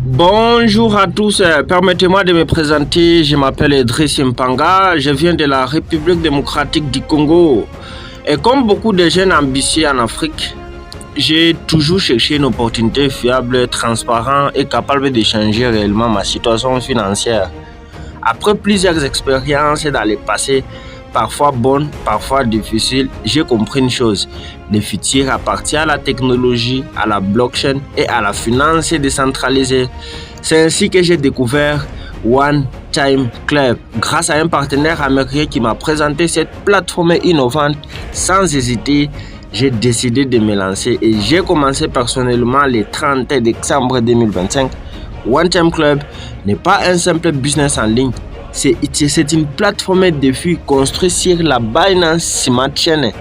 Bonjour à tous, permettez-moi de me présenter, je m'appelle Idriss Mpanga, je viens de la République démocratique du Congo. Et comme beaucoup de jeunes ambitieux en Afrique, j'ai toujours cherché une opportunité fiable, transparente et capable de changer réellement ma situation financière. Après plusieurs expériences dans le passé, parfois bonnes, parfois difficiles, j'ai compris une chose. Le futur appartient à la technologie, à la blockchain et à la finance décentralisée. C'est ainsi que j'ai découvert One Time Club. Grâce à un partenaire américain qui m'a présenté cette plateforme innovante, sans hésiter, j'ai décidé de me lancer et j'ai commencé personnellement le 30 décembre 2025. One Time Club n'est pas un simple business en ligne. C'est une plateforme de défi construite sur la Binance Smart Chain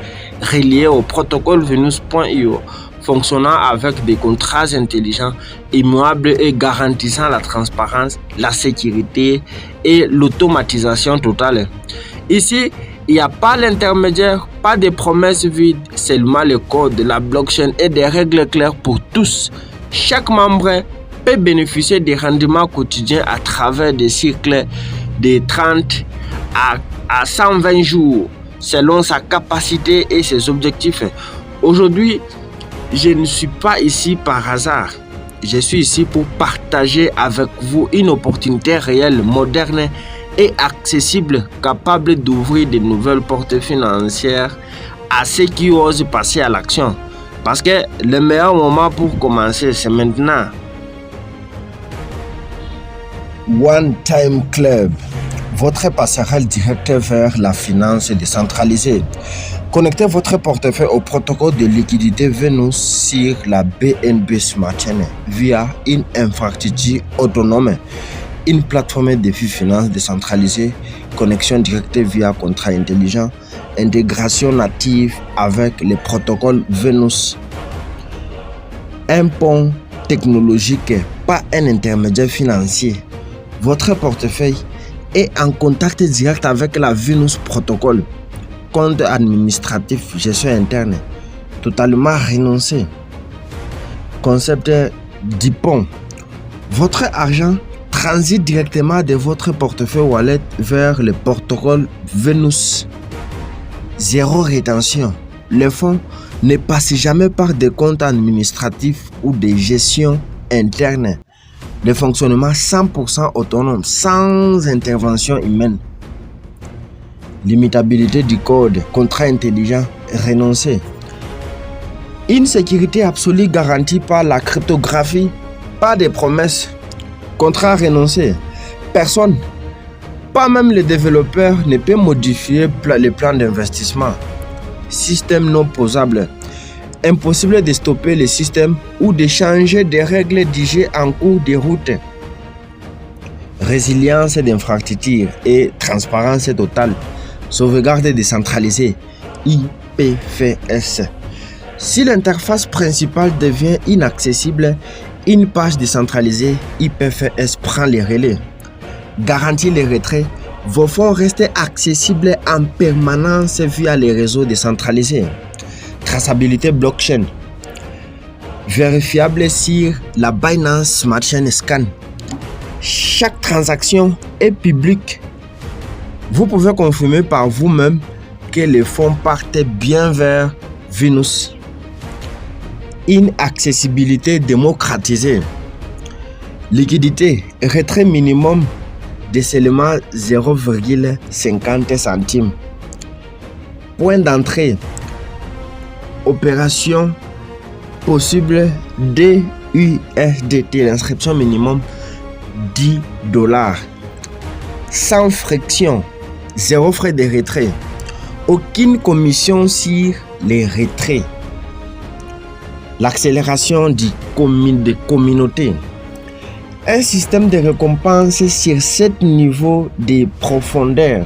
reliée au protocole Venus.io, fonctionnant avec des contrats intelligents, immuables et garantissant la transparence, la sécurité et l'automatisation totale. Ici, il n'y a pas l'intermédiaire, pas de promesses vides, seulement le code de la blockchain et des règles claires pour tous. Chaque membre peut bénéficier des rendements quotidiens à travers des cycles de 30 à 120 jours selon sa capacité et ses objectifs. Aujourd'hui, je ne suis pas ici par hasard. Je suis ici pour partager avec vous une opportunité réelle, moderne et accessible, capable d'ouvrir de nouvelles portes financières à ceux qui osent passer à l'action. Parce que le meilleur moment pour commencer, c'est maintenant. One Time Club, votre passerelle directe vers la finance décentralisée. Connectez votre portefeuille au protocole de liquidité Venus sur la BNB Smart Chain via une infrastructure autonome, une plateforme de finance décentralisée, connexion directe via contrat intelligent, intégration native avec le protocole Venus, un pont technologique, pas un intermédiaire financier. Votre portefeuille est en contact direct avec la Venus Protocol. Compte administratif, gestion interne, totalement renoncé. Concept du pont. Votre argent transite directement de votre portefeuille wallet vers le protocole Venus. Zéro rétention. Le fonds ne passe jamais par des comptes administratifs ou des gestions internes. De fonctionnement 100% autonome, sans intervention humaine. Limitabilité du code, contrat intelligent, renoncé. Une sécurité absolue garantie par la cryptographie, pas de promesses, contrat renoncé. Personne, pas même le développeur, ne peut modifier le plan d'investissement. Système non posable. Impossible de stopper le système ou de changer des règles digées en cours de route. Résilience d'infrastructure et transparence totale. Sauvegarde décentralisée, IPFS. Si l'interface principale devient inaccessible, une page décentralisée, IPFS prend les relais. Garantit les retraits. Vos fonds restent accessibles en permanence via les réseaux décentralisés. Traçabilité blockchain. Vérifiable sur la Binance Smart Chain Scan. Chaque transaction est publique. Vous pouvez confirmer par vous-même que les fonds partent bien vers Venus. Une accessibilité démocratisée. Liquidité. Retrait minimum de seulement 0,50 centimes. Point d'entrée. Opération possible DUSDT, l'inscription minimum $10. Sans friction, zéro frais de retrait, aucune commission sur les retraits. L'accélération des communautés. Un système de récompense sur 7 niveaux de profondeur.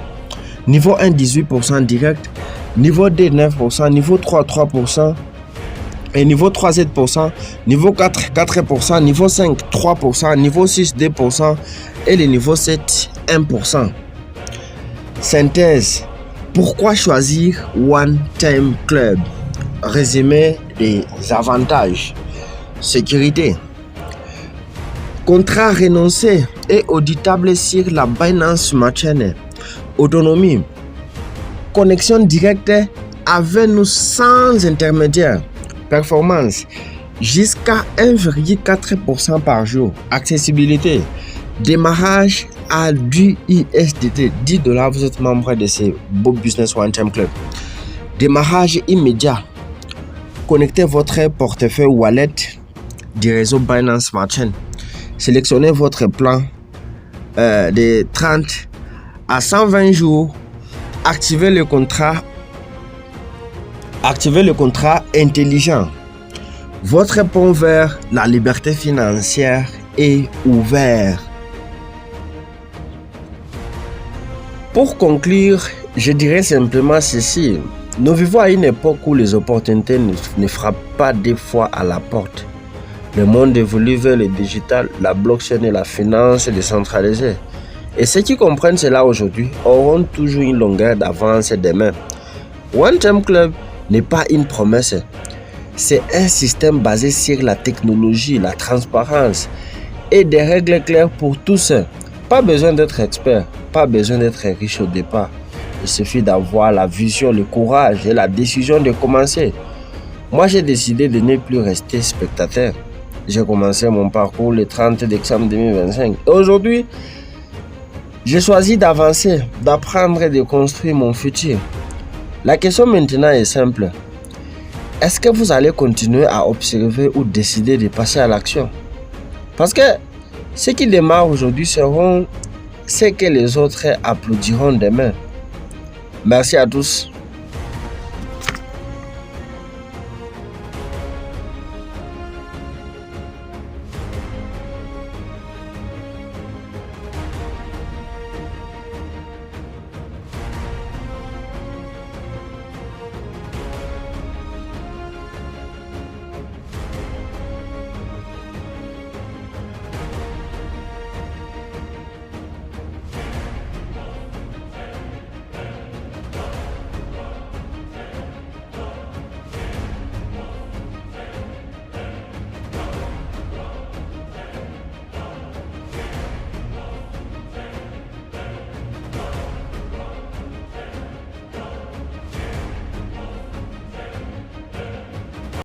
Niveau 1, 18% direct. Niveau 2, 9%. Niveau 3, 3%. Et niveau 3, 7%. Niveau 4, 4%. Niveau 5, 3%. Niveau 6, 2%. Et le niveau 7, 1%. Synthèse. Pourquoi choisir One Time Club? Résumé des avantages. Sécurité. Contrat renoncé et auditable sur la Binance Smart Chain. Autonomie. Connexion directe avec nous sans intermédiaire. Performance. Jusqu'à 1,4% par jour. Accessibilité. Démarrage à du USDT. 10 $, vous êtes membre de ce beau Business One Time Club. Démarrage immédiat. Connectez votre portefeuille wallet du réseau Binance Smart Chain. Sélectionnez votre plan de 30 à 120 jours. Activez le contrat intelligent. Votre pont vers la liberté financière est ouvert. Pour conclure, je dirais simplement ceci. Nous vivons à une époque où les opportunités ne frappent pas des fois à la porte. Le monde évolue vers le digital, la blockchain et la finance décentralisée. Et ceux qui comprennent cela aujourd'hui auront toujours une longueur d'avance demain. One Time Club n'est pas une promesse. C'est un système basé sur la technologie, la transparence et des règles claires pour tous. Pas besoin d'être expert, pas besoin d'être riche au départ. Il suffit d'avoir la vision, le courage et la décision de commencer. Moi, j'ai décidé de ne plus rester spectateur. J'ai commencé mon parcours le 30 décembre 2025. Et aujourd'hui, j'ai choisi d'avancer, d'apprendre et de construire mon futur. La question maintenant est simple. Est-ce que vous allez continuer à observer ou décider de passer à l'action? Parce que ceux qui démarrent aujourd'hui seront ceux que les autres applaudiront demain. Merci à tous.